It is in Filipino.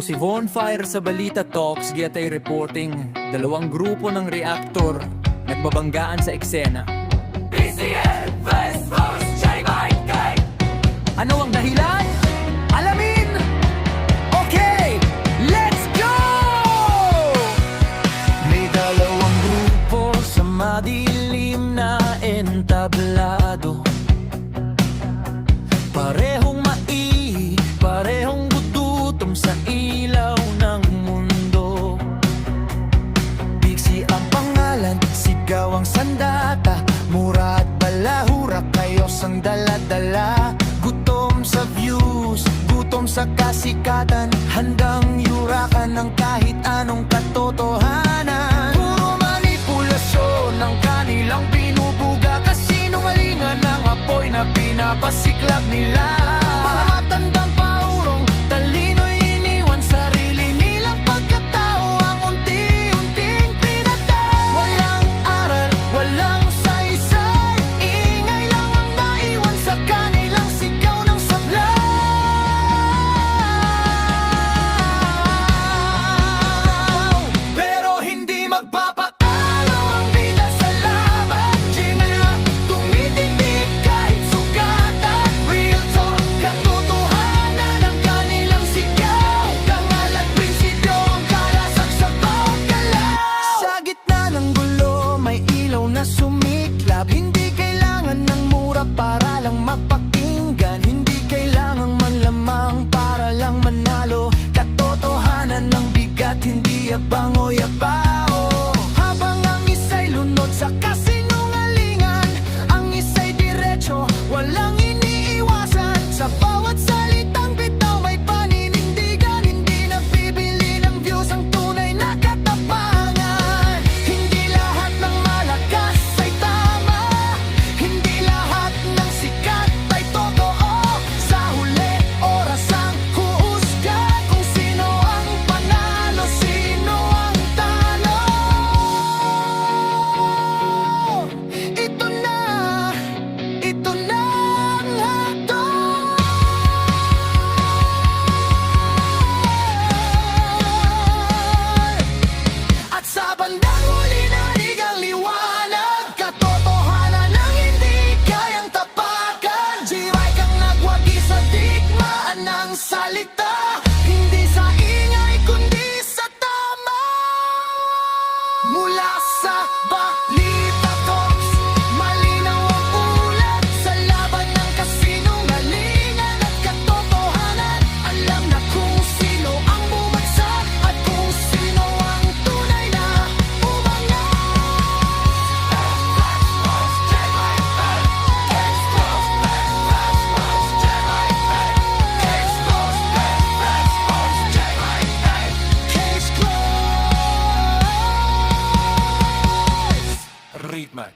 Ako si Von Fire sa Balita Talks, Getay Reporting. Dalawang grupo ng reaktor nagbabanggaan sa eksena. Ano ang dahilan? Alamin! Okay, let's go! May dalawang grupo sa madilim na entablado. Parehong parehong gututom sa ilaw ng mundo. Bigsi ang pangalan, sigaw ang sandata, mura at balahura, kayos ang dala-dala. Gutom sa views, gutom sa kasikatan, handang yurakan ng kahit anong katotohanan. Puro manipulasyon ng kanilang binubuga, kasinungalingan ng apoy na pinapasiklab nila. Mga matandang paurong, talino'y iniwan, sarili nilang pagkatao ang unti-unting pinatay. Walang aral, walang saysay, ingay lang ang naiwan sa kanilang sigaw ng sablay. Pero hindi magpapatalo ang bida sa laban. Gina, tumitindig kahit sugatan. Real talk, katotohanan ang kanilang sigaw. Dangal at prinsipyo ang kalasak sa bawat galaw. Sa gitna ng gulo, may ilaw na sumiklab. Hindi kailangan ng mura para lang mapakinggan. Hindi kailangan man lamang para lang manalo. Katotohanan ng bigat, hindi abang o yabao. Habang ang isa'y lunod sa kasinungalingan, ang isa'y diretso, walang iniiwasan. Sa bawat salitang bitaw may paninindigan. Hindi nabibili ng views ang tunay na katapangan. Hindi lahat ng malakas ay tama, hindi lahat ng sikat ay totoo. Sa huli, oras ang huhusga kung sino ang panalo, sino ang talo. Ito na ang hatol. At sa bandang huli nanig ang liwanag, katotohanan ang hindi kayang tapakan. Jiray kang nagwagi sa digmaan ng salita, hindi sa ingay kundi sa tama. Mula sa Balita Talks, malinaw ang ulat sa laban ng kasinungalingan at katotohanan. Alam na kung sino ang bumagsak at kung sino ang tunay na umangat. Case closed. Ritman.